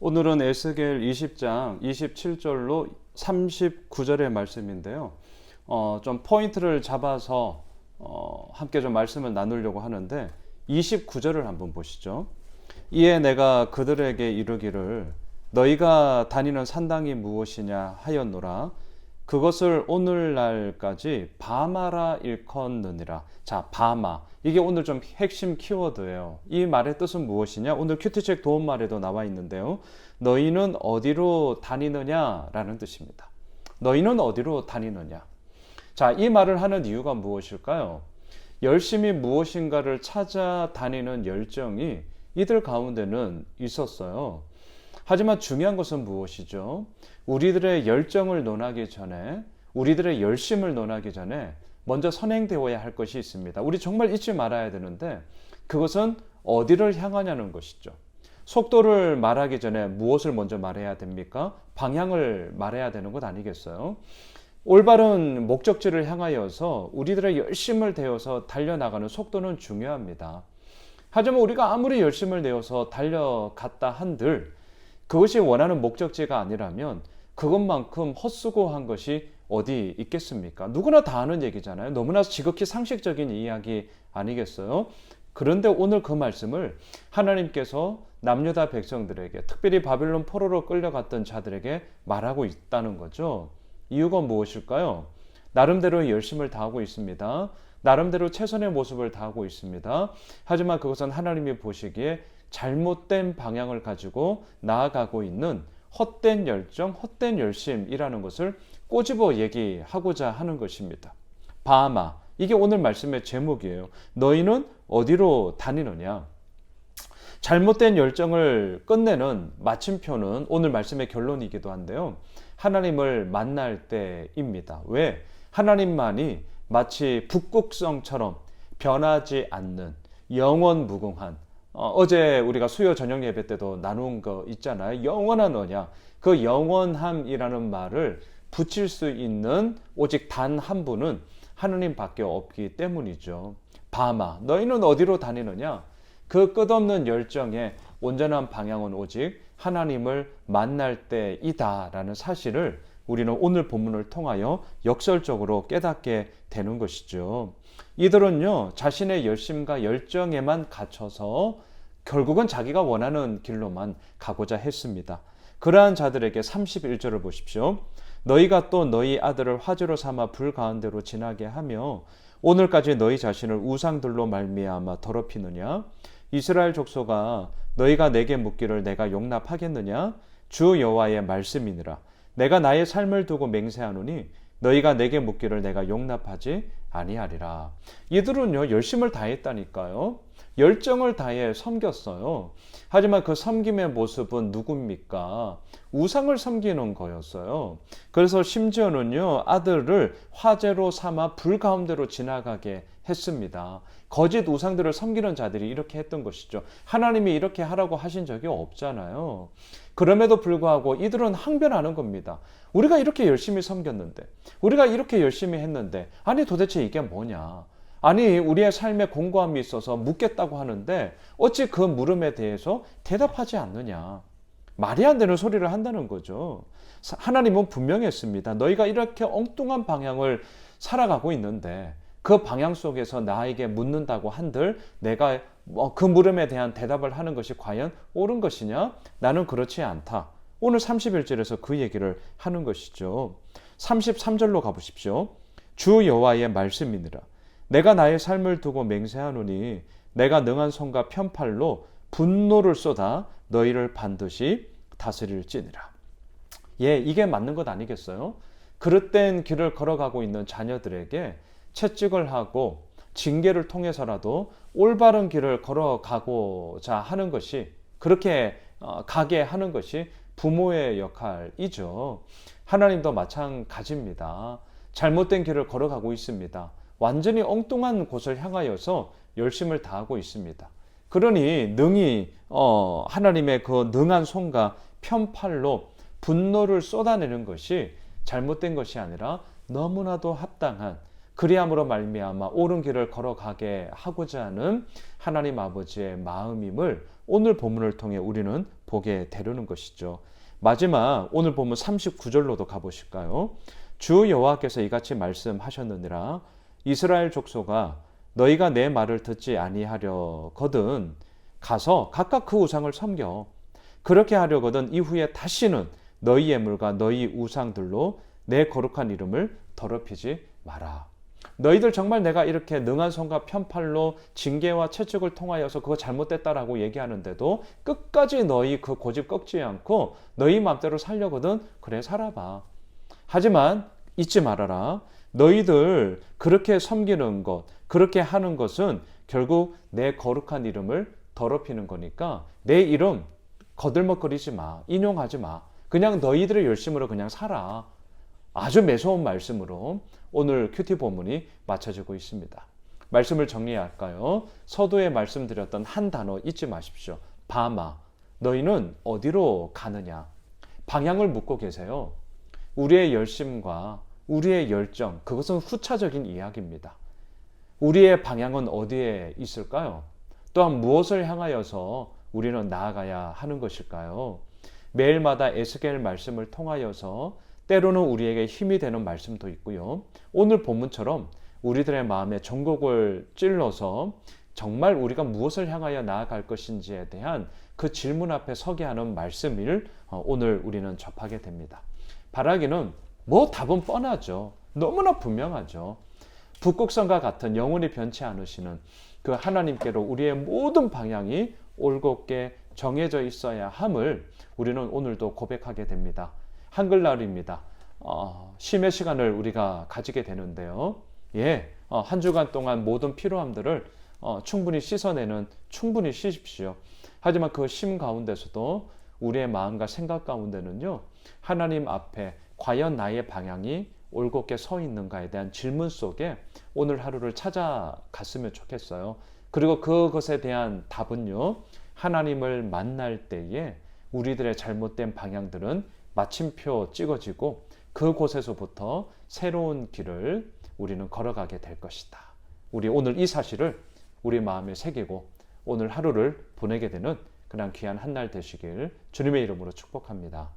오늘은 에스겔 20장 27절로 39절의 말씀인데요. 좀 포인트를 잡아서 함께 좀 말씀을 나누려고 하는데 29절을 한번 보시죠. 이에 내가 그들에게 이르기를 너희가 다니는 산당이 무엇이냐 하였노라. 그것을 오늘날까지 바마라 일컫느니라. 자, 바마. 이게 오늘 좀 핵심 키워드예요. 이 말의 뜻은 무엇이냐? 오늘 큐티책 도움말에도 나와 있는데요. 너희는 어디로 다니느냐라는 뜻입니다. 너희는 어디로 다니느냐? 자, 이 말을 하는 이유가 무엇일까요? 열심히 무엇인가를 찾아다니는 열정이 이들 가운데는 있었어요. 하지만 중요한 것은 무엇이죠? 우리들의 열정을 논하기 전에, 우리들의 열심을 논하기 전에 먼저 선행되어야 할 것이 있습니다. 우리 정말 잊지 말아야 되는데 그것은 어디를 향하냐는 것이죠. 속도를 말하기 전에 무엇을 먼저 말해야 됩니까? 방향을 말해야 되는 것 아니겠어요? 올바른 목적지를 향하여서 우리들의 열심을 내어서 달려나가는 속도는 중요합니다. 하지만 우리가 아무리 열심을 내어서 달려갔다 한들 그것이 원하는 목적지가 아니라면 그것만큼 헛수고한 것이 어디 있겠습니까? 누구나 다 아는 얘기잖아요. 너무나 지극히 상식적인 이야기 아니겠어요? 그런데 오늘 그 말씀을 하나님께서 남유다 백성들에게, 특별히 바빌론 포로로 끌려갔던 자들에게 말하고 있다는 거죠. 이유가 무엇일까요? 나름대로 열심을 다하고 있습니다. 나름대로 최선의 모습을 다하고 있습니다. 하지만 그것은 하나님이 보시기에 잘못된 방향을 가지고 나아가고 있는 헛된 열정, 헛된 열심이라는 것을 꼬집어 얘기하고자 하는 것입니다. 바마, 이게 오늘 말씀의 제목이에요. 너희는 어디로 다니느냐? 잘못된 열정을 끝내는 마침표는 오늘 말씀의 결론이기도 한데요. 하나님을 만날 때입니다. 왜? 하나님만이 마치 북극성처럼 변하지 않는 영원무궁한, 어제 우리가 수요 저녁 예배 때도 나눈 거 있잖아요. 영원한 언약. 그 영원함이라는 말을 붙일 수 있는 오직 단 한 분은 하나님밖에 없기 때문이죠. 바마, 너희는 어디로 다니느냐? 그 끝없는 열정의 온전한 방향은 오직 하나님을 만날 때이다라는 사실을 우리는 오늘 본문을 통하여 역설적으로 깨닫게 되는 것이죠. 이들은요, 자신의 열심과 열정에만 갇혀서 결국은 자기가 원하는 길로만 가고자 했습니다. 그러한 자들에게 31절을 보십시오. 너희가 또 너희 아들을 화제로 삼아 불 가운데로 지나게 하며 오늘까지 너희 자신을 우상들로 말미암아 더럽히느냐? 이스라엘 족속아, 너희가 내게 묻기를 내가 용납하겠느냐? 주 여호와의 말씀이니라. 내가 나의 삶을 두고 맹세하노니 너희가 내게 묻기를 내가 용납하지 아니하리라. 이들은요, 열심을 다했다니까요. 열정을 다해 섬겼어요. 하지만 그 섬김의 모습은 누굽니까? 우상을 섬기는 거였어요. 그래서 심지어는요, 아들을 화제로 삼아 불 가운데로 지나가게 했습니다. 거짓 우상들을 섬기는 자들이 이렇게 했던 것이죠. 하나님이 이렇게 하라고 하신 적이 없잖아요. 그럼에도 불구하고 이들은 항변하는 겁니다. 우리가 이렇게 열심히 섬겼는데, 우리가 이렇게 열심히 했는데, 아니 도대체 이게 뭐냐? 아니 우리의 삶에 공고함이 있어서 묻겠다고 하는데 어찌 그 물음에 대해서 대답하지 않느냐? 말이 안 되는 소리를 한다는 거죠. 하나님은 분명했습니다. 너희가 이렇게 엉뚱한 방향을 살아가고 있는데 그 방향 속에서 나에게 묻는다고 한들 내가 그 물음에 대한 대답을 하는 것이 과연 옳은 것이냐? 나는 그렇지 않다. 오늘 31절에서 그 얘기를 하는 것이죠. 33절로 가보십시오. 주 여호와의 말씀이니라. 내가 나의 삶을 두고 맹세하노니 내가 능한 손과 편팔로 분노를 쏟아 너희를 반드시 다스릴지니라. 예, 이게 맞는 것 아니겠어요? 그릇된 길을 걸어가고 있는 자녀들에게 채찍을 하고 징계를 통해서라도 올바른 길을 걸어가고자 하는 것이, 그렇게 가게 하는 것이 부모의 역할이죠. 하나님도 마찬가지입니다. 잘못된 길을 걸어가고 있습니다. 완전히 엉뚱한 곳을 향하여서 열심을 다하고 있습니다. 그러니 능히 하나님의 그 능한 손과 편팔로 분노를 쏟아내는 것이 잘못된 것이 아니라 너무나도 합당한, 그리함으로 말미암아 옳은 길을 걸어가게 하고자 하는 하나님 아버지의 마음임을 오늘 본문을 통해 우리는 보게 되려는 것이죠. 마지막 오늘 보면 39절로도 가보실까요? 주 여호와께서 이같이 말씀하셨느니라. 이스라엘 족속아, 너희가 내 말을 듣지 아니하려거든 가서 각각 그 우상을 섬겨. 그렇게 하려거든 이후에 다시는 너희 예물과 너희 우상들로 내 거룩한 이름을 더럽히지 마라. 너희들 정말 내가 이렇게 능한 손과 편팔로 징계와 채찍을 통하여서 그거 잘못됐다라고 얘기하는데도 끝까지 너희 그 고집 꺾지 않고 너희 맘대로 살려거든 그래 살아봐. 하지만 잊지 말아라. 너희들 그렇게 섬기는 것, 그렇게 하는 것은 결국 내 거룩한 이름을 더럽히는 거니까 내 이름 거들먹거리지 마. 인용하지 마. 그냥 너희들의 열심으로 그냥 살아. 아주 매서운 말씀으로 오늘 큐티 본문이 맞춰지고 있습니다. 말씀을 정리할까요? 서두에 말씀드렸던 한 단어 잊지 마십시오. 바마. 너희는 어디로 가느냐? 방향을 묻고 계세요. 우리의 열심과 우리의 열정, 그것은 후차적인 이야기입니다. 우리의 방향은 어디에 있을까요? 또한 무엇을 향하여서 우리는 나아가야 하는 것일까요? 매일마다 에스겔 말씀을 통하여서 때로는 우리에게 힘이 되는 말씀도 있고요. 오늘 본문처럼 우리들의 마음에 전곡을 찔러서 정말 우리가 무엇을 향하여 나아갈 것인지에 대한 그 질문 앞에 서게 하는 말씀을 오늘 우리는 접하게 됩니다. 바라기는 뭐 답은 뻔하죠. 너무나 분명하죠. 북극성과 같은 영원히 변치 않으시는 그 하나님께로 우리의 모든 방향이 올곧게 정해져 있어야 함을 우리는 오늘도 고백하게 됩니다. 한글날입니다. 쉼의 시간을 우리가 가지게 되는데요. 한 주간 동안 모든 피로함들을 충분히 씻어내는 충분히 쉬십시오. 하지만 그 쉼 가운데서도 우리의 마음과 생각 가운데는요. 하나님 앞에 과연 나의 방향이 올곧게 서 있는가에 대한 질문 속에 오늘 하루를 찾아갔으면 좋겠어요. 그리고 그것에 대한 답은요. 하나님을 만날 때에 우리들의 잘못된 방향들은 마침표 찍어지고 그곳에서부터 새로운 길을 우리는 걸어가게 될 것이다. 우리 오늘 이 사실을 우리 마음에 새기고 오늘 하루를 보내게 되는 그런 귀한 한 날 되시길 주님의 이름으로 축복합니다.